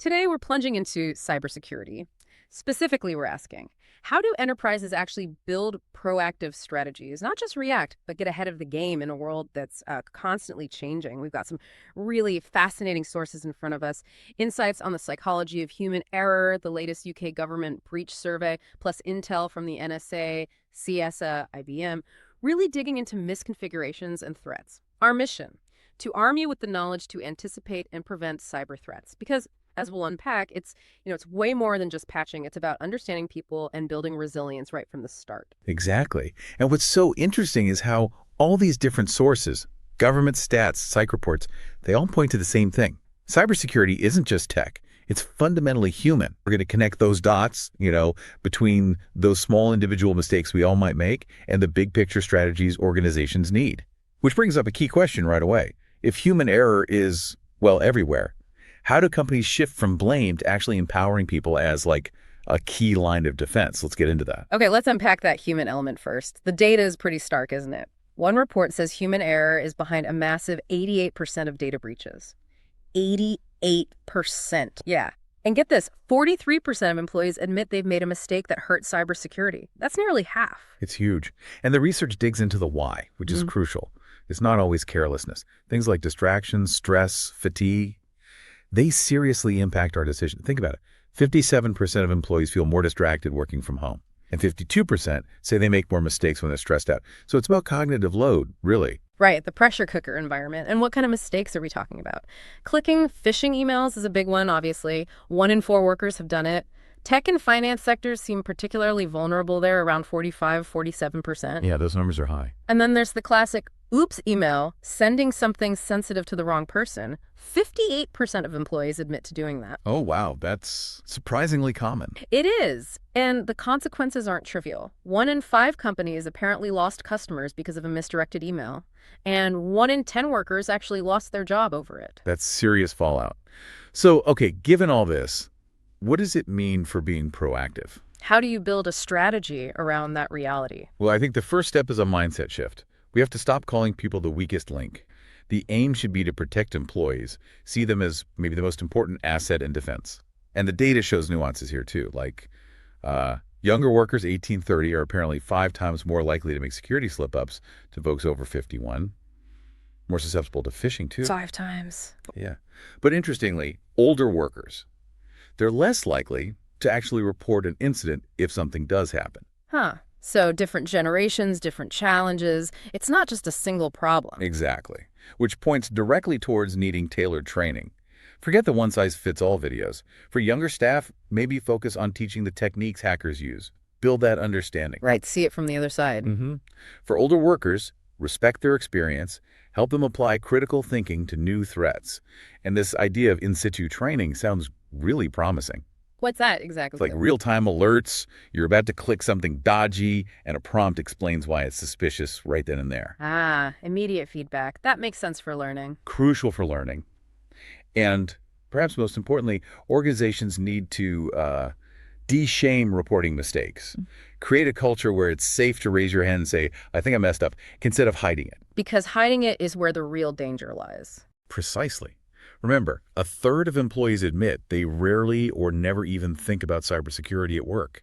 Today, we're plunging into cybersecurity. Specifically, we're asking, how do enterprises actually build proactive strategies, not just react, but get ahead of the game in a world that's constantly changing? We've got some really fascinating sources in front of us, insights on the psychology of human error, the latest UK government breach survey, plus intel from the NSA, CISA, IBM, really digging into misconfigurations and threats. Our mission, to arm you with the knowledge to anticipate and prevent cyber threats. Because as we'll unpack, it's way more than just patching. It's about understanding people and building resilience right from the start. Exactly. And what's so interesting is how all these different sources, government stats, psych reports, they all point to the same thing. Cybersecurity isn't just tech. It's fundamentally human. We're going to connect those dots, between those small individual mistakes we all might make and the big picture strategies organizations need. Which brings up a key question right away. If human error is, well, everywhere, how do companies shift from blame to actually empowering people as like a key line of defense? Let's get into that. Okay, let's unpack that human element first. The data is pretty stark, isn't it? One report says human error is behind a massive 88% of data breaches. 88%. Yeah. And get this, 43% of employees admit they've made a mistake that hurt cybersecurity. That's nearly half. It's huge. And the research digs into the why, which is crucial. It's not always carelessness. Things like distractions, stress, fatigue, they seriously impact our decision. Think about it. 57% of employees feel more distracted working from home, and 52% say they make more mistakes when they're stressed out. So it's about cognitive load, really. Right, the pressure cooker environment. And what kind of mistakes are we talking about? Clicking phishing emails is a big one, obviously. 1 in 4 workers have done it. Tech and finance sectors seem particularly vulnerable there, around 47%. Yeah, those numbers are high. And then there's the classic oops email, sending something sensitive to the wrong person. 58% of employees admit to doing that. Oh, wow. That's surprisingly common. It is. And the consequences aren't trivial. 1 in 5 companies apparently lost customers because of a misdirected email. And 1 in 10 workers actually lost their job over it. That's serious fallout. So, okay, given all this, what does it mean for being proactive? How do you build a strategy around that reality? Well, I think the first step is a mindset shift. We have to stop calling people the weakest link. The aim should be to protect employees, see them as maybe the most important asset in defense. And the data shows nuances here too, like younger workers 18-30 are apparently 5 times more likely to make security slip-ups to folks over 51. More susceptible to phishing too. 5 times. Yeah. But interestingly, older workers, they're less likely to actually report an incident if something does happen. Huh. So different generations, different challenges. It's not just a single problem. Exactly. Which points directly towards needing tailored training. Forget the one-size-fits-all videos. For younger staff, maybe focus on teaching the techniques hackers use. Build that understanding. Right, see it from the other side. For older workers, respect their experience, help them apply critical thinking to new threats. And this idea of in-situ training sounds really promising. What's that exactly? It's like real-time alerts, you're about to click something dodgy, and a prompt explains why it's suspicious right then and there. Ah, immediate feedback. That makes sense for learning. Crucial for learning. And perhaps most importantly, organizations need to de-shame reporting mistakes. Create a culture where it's safe to raise your hand and say, I think I messed up, instead of hiding it. Because hiding it is where the real danger lies. Precisely. Remember, 1/3 of employees admit they rarely or never even think about cybersecurity at work.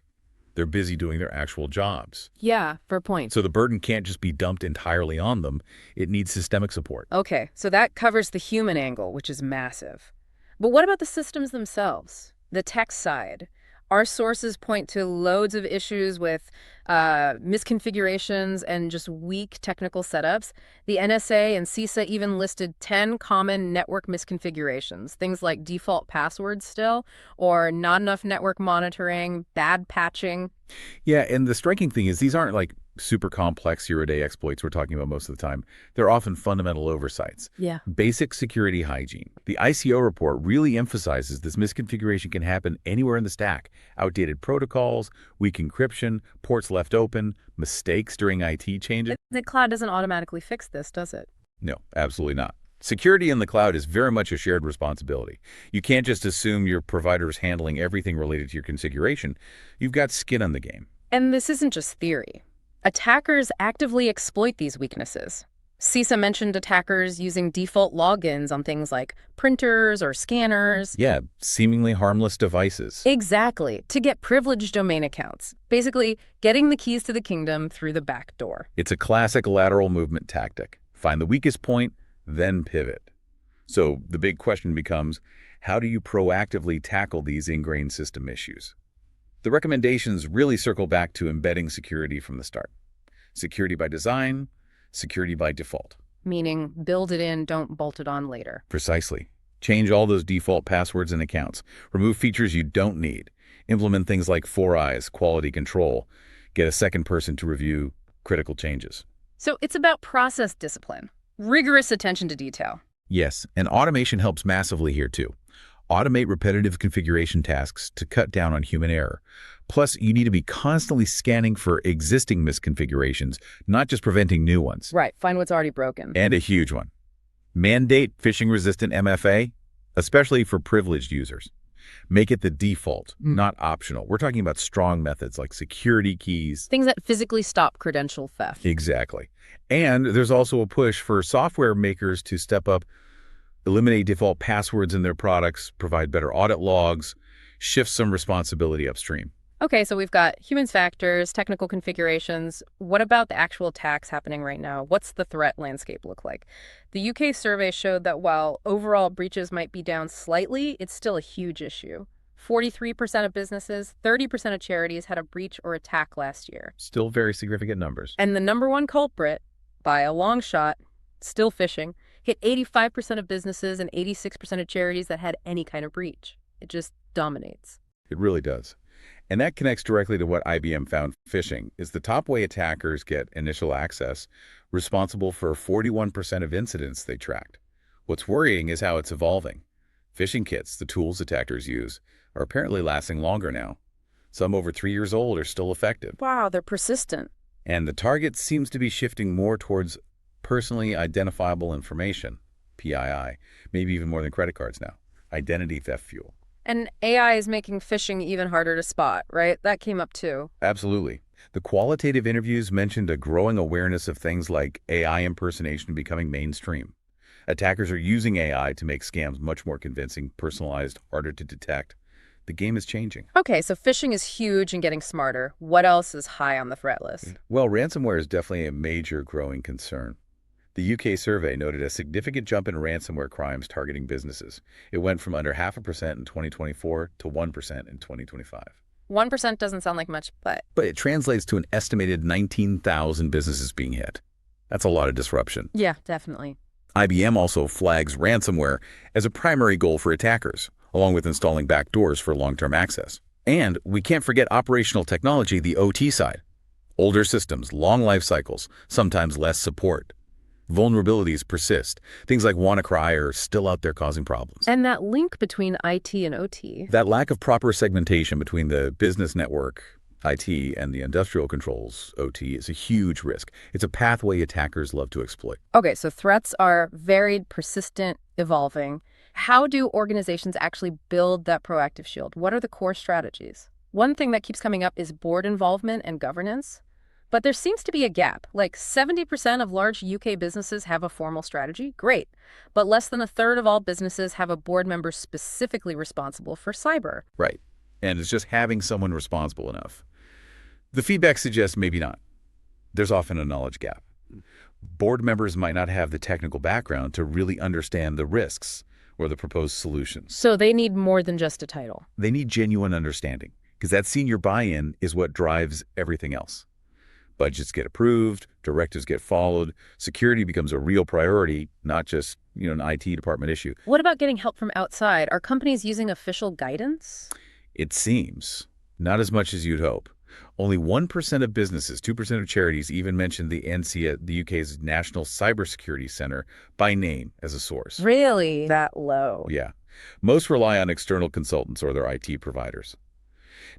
They're busy doing their actual jobs. Yeah, fair point. So the burden can't just be dumped entirely on them. It needs systemic support. Okay, so that covers the human angle, which is massive. But what about the systems themselves? The tech side? Our sources point to loads of issues with misconfigurations and just weak technical setups. The NSA and CISA even listed 10 common network misconfigurations, things like default passwords still, or not enough network monitoring, bad patching. Yeah, and the striking thing is these aren't like super complex zero-day exploits we're talking about most of the time. They're often fundamental oversights. Yeah. Basic security hygiene. The ICO report really emphasizes this misconfiguration can happen anywhere in the stack. Outdated protocols, weak encryption, ports left open, mistakes during IT changes. The cloud doesn't automatically fix this, does it? No, absolutely not. Security in the cloud is very much a shared responsibility. You can't just assume your provider is handling everything related to your configuration. You've got skin on the game. And this isn't just theory. Attackers actively exploit these weaknesses. CISA mentioned attackers using default logins on things like printers or scanners. Yeah, seemingly harmless devices. Exactly, to get privileged domain accounts. Basically, getting the keys to the kingdom through the back door. It's a classic lateral movement tactic. Find the weakest point, then pivot. So the big question becomes, how do you proactively tackle these ingrained system issues? The recommendations really circle back to embedding security from the start. Security by design, security by default. Meaning, build it in, don't bolt it on later. Precisely. Change all those default passwords and accounts. Remove features you don't need. Implement things like 4 eyes, quality control. Get a second person to review critical changes. So it's about process discipline, rigorous attention to detail. Yes, and automation helps massively here too. Automate repetitive configuration tasks to cut down on human error. Plus, you need to be constantly scanning for existing misconfigurations, not just preventing new ones. Right, find what's already broken. And a huge one. Mandate phishing-resistant MFA, especially for privileged users. Make it the default, not optional. We're talking about strong methods like security keys. Things that physically stop credential theft. Exactly. And there's also a push for software makers to step up, eliminate default passwords in their products, provide better audit logs, shift some responsibility upstream. Okay, so we've got human factors, technical configurations. What about the actual attacks happening right now? What's the threat landscape look like? The UK survey showed that while overall breaches might be down slightly, it's still a huge issue. 43% of businesses, 30% of charities had a breach or attack last year. Still very significant numbers. And the number one culprit, by a long shot, still phishing, hit 85% of businesses and 86% of charities that had any kind of breach. It just dominates. It really does. And that connects directly to what IBM found. Phishing is the top way attackers get initial access, responsible for 41% of incidents they tracked. What's worrying is how it's evolving. Phishing kits, the tools attackers use, are apparently lasting longer now. Some over 3 years old are still effective. Wow, they're persistent. And the target seems to be shifting more towards personally identifiable information, PII, maybe even more than credit cards now. Identity theft fuel. And AI is making phishing even harder to spot, right? That came up too. Absolutely. The qualitative interviews mentioned a growing awareness of things like AI impersonation becoming mainstream. Attackers are using AI to make scams much more convincing, personalized, harder to detect. The game is changing. Okay, so phishing is huge and getting smarter. What else is high on the threat list? Well, ransomware is definitely a major growing concern. The UK survey noted a significant jump in ransomware crimes targeting businesses. It went from under 0.5% in 2024 to 1% in 2025. 1% doesn't sound like much, but it translates to an estimated 19,000 businesses being hit. That's a lot of disruption. yeah, definitely. IBM also flags ransomware as a primary goal for attackers, along with installing backdoors for long-term access. And we can't forget operational technology, the OT side. Older systems, long life cycles, sometimes less support. Vulnerabilities persist. Things like WannaCry are still out there causing problems. And that link between IT and OT. That lack of proper segmentation between the business network, IT, and the industrial controls, OT, is a huge risk. It's a pathway attackers love to exploit. Okay, so threats are varied, persistent, evolving. How do organizations actually build that proactive shield? What are the core strategies? One thing that keeps coming up is board involvement and governance. But there seems to be a gap. Like 70% of large UK businesses have a formal strategy. Great. But less than a third of all businesses have a board member specifically responsible for cyber. Right. And it's just having someone responsible enough. The feedback suggests maybe not. There's often a knowledge gap. Board members might not have the technical background to really understand the risks or the proposed solutions. So they need more than just a title. They need genuine understanding, because that senior buy-in is what drives everything else. Budgets get approved, directives get followed, security becomes a real priority, not just, an IT department issue. What about getting help from outside? Are companies using official guidance? It seems. Not as much as you'd hope. Only 1% of businesses, 2% of charities even mentioned the NCA, the UK's National Cybersecurity Center, by name as a source. Really? That low? Yeah. Most rely on external consultants or their IT providers.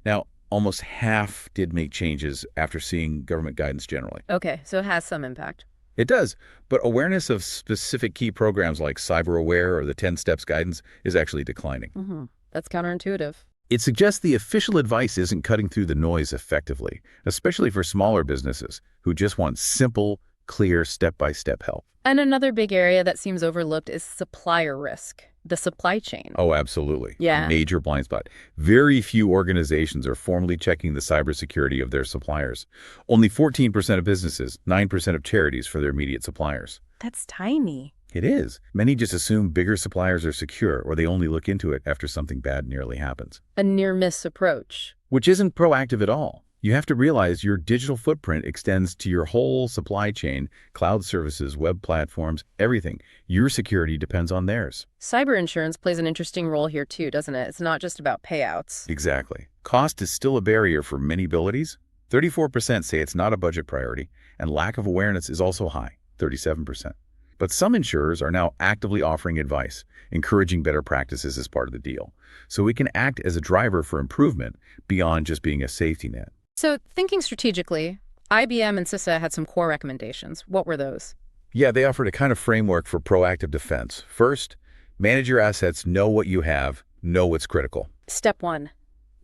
Now, almost half did make changes after seeing government guidance generally. Okay, so it has some impact. It does, but awareness of specific key programs like Cyber Aware or the 10 Steps guidance is actually declining. That's counterintuitive. It suggests the official advice isn't cutting through the noise effectively, especially for smaller businesses who just want simple, clear step-by-step help. And another big area that seems overlooked is supplier risk, the supply chain. Oh, absolutely. A Yeah. major blind spot. Very few organizations are formally checking the cybersecurity of their suppliers. Only 14% of businesses, 9% of charities for their immediate suppliers. That's tiny. It is. Many just assume bigger suppliers are secure, or they only look into it after something bad nearly happens. A near-miss approach. Which isn't proactive at all. You have to realize your digital footprint extends to your whole supply chain, cloud services, web platforms, everything. Your security depends on theirs. Cyber insurance plays an interesting role here too, doesn't it? It's not just about payouts. Exactly. Cost is still a barrier for many abilities. 34% say it's not a budget priority, and lack of awareness is also high, 37%. But some insurers are now actively offering advice, encouraging better practices as part of the deal. So it can act as a driver for improvement beyond just being a safety net. So thinking strategically, IBM and CISA had some core recommendations. What were those? Yeah, they offered a kind of framework for proactive defense. First, manage your assets, know what you have, know what's critical. Step 1,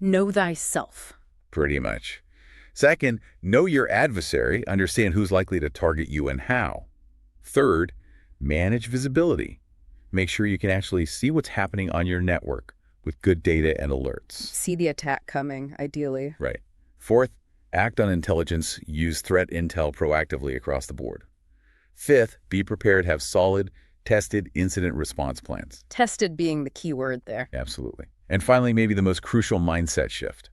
know thyself. Pretty much. Second, know your adversary, understand who's likely to target you and how. Third, manage visibility. Make sure you can actually see what's happening on your network with good data and alerts. See the attack coming, ideally. Right. Fourth, act on intelligence, use threat intel proactively across the board. Fifth, be prepared, have solid, tested incident response plans. Tested being the key word there. Absolutely. And finally, maybe the most crucial mindset shift.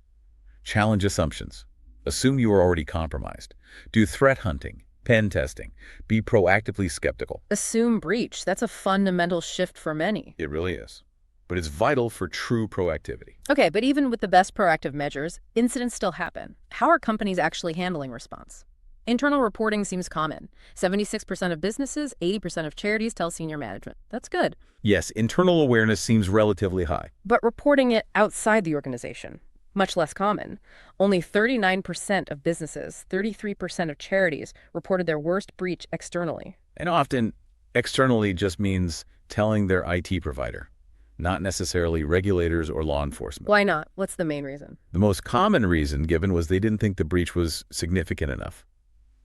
Challenge assumptions. Assume you are already compromised. Do threat hunting, pen testing. Be proactively skeptical. Assume breach. That's a fundamental shift for many. It really is. But it's vital for true proactivity. Okay, but even with the best proactive measures, incidents still happen. How are companies actually handling response? Internal reporting seems common. 76% of businesses, 80% of charities tell senior management. That's good. Yes, internal awareness seems relatively high. But reporting it outside the organization, much less common. Only 39% of businesses, 33% of charities reported their worst breach externally. And often, externally just means telling their IT provider, not necessarily regulators or law enforcement. Why not? What's the main reason? The most common reason given was they didn't think the breach was significant enough.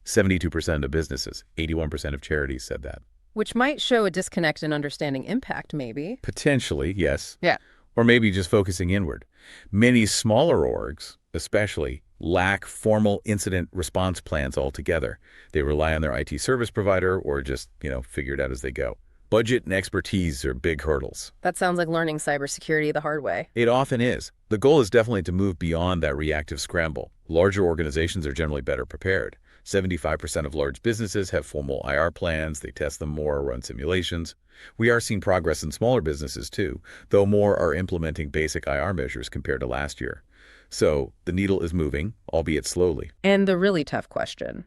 72% of businesses, 81% of charities said that. Which might show a disconnect in understanding impact, maybe. Potentially, yes. Yeah. Or maybe just focusing inward. Many smaller orgs, especially, lack formal incident response plans altogether. They rely on their IT service provider or just, figure it out as they go. Budget and expertise are big hurdles. That sounds like learning cybersecurity the hard way. It often is. The goal is definitely to move beyond that reactive scramble. Larger organizations are generally better prepared. 75% of large businesses have formal IR plans. They test them more, run simulations. We are seeing progress in smaller businesses too, though more are implementing basic IR measures compared to last year. So the needle is moving, albeit slowly. And the really tough question,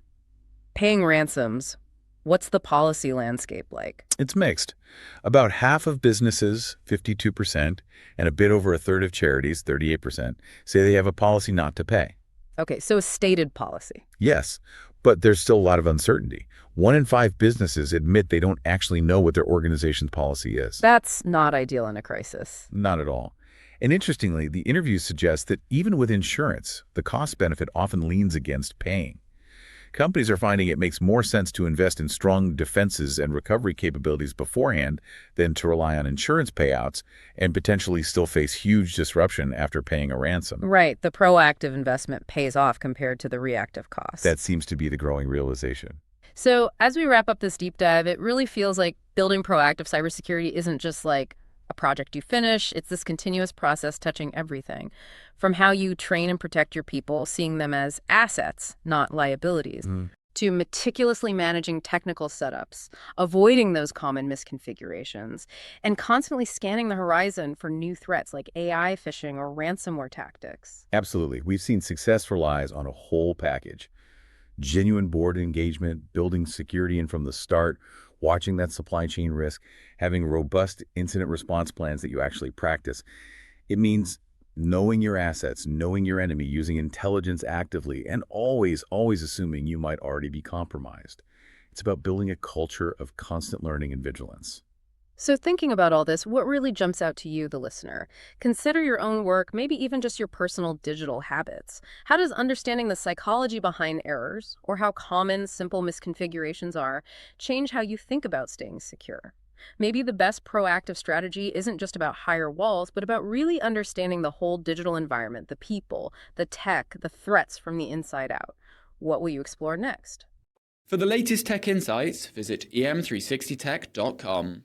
paying ransoms. What's the policy landscape like? It's mixed. About half of businesses, 52%, and a bit over a third of charities, 38%, say they have a policy not to pay. Okay, so a stated policy. Yes, but there's still a lot of uncertainty. 1 in 5 businesses admit they don't actually know what their organization's policy is. That's not ideal in a crisis. Not at all. And interestingly, the interviews suggest that even with insurance, the cost benefit often leans against paying. Companies are finding it makes more sense to invest in strong defenses and recovery capabilities beforehand than to rely on insurance payouts and potentially still face huge disruption after paying a ransom. Right, the proactive investment pays off compared to the reactive cost. That seems to be the growing realization. So as we wrap up this deep dive, it really feels like building proactive cybersecurity isn't just like a project you finish. It's this continuous process touching everything. From how you train and protect your people, seeing them as assets, not liabilities, to meticulously managing technical setups, avoiding those common misconfigurations, and constantly scanning the horizon for new threats like AI phishing or ransomware tactics. Absolutely. We've seen success relies on a whole package. Genuine board engagement, building security in from the start, watching that supply chain risk, having robust incident response plans that you actually practice. It means knowing your assets, knowing your enemy, using intelligence actively, and always assuming you might already be compromised. It's about building a culture of constant learning and vigilance. So, thinking about all this, what really jumps out to you, the listener? Consider your own work, maybe even just your personal digital habits. How does understanding the psychology behind errors, or how common simple misconfigurations are, change how you think about staying secure? Maybe the best proactive strategy isn't just about higher walls, but about really understanding the whole digital environment, the people, the tech, the threats from the inside out. What will you explore next? For the latest tech insights, visit em360tech.com.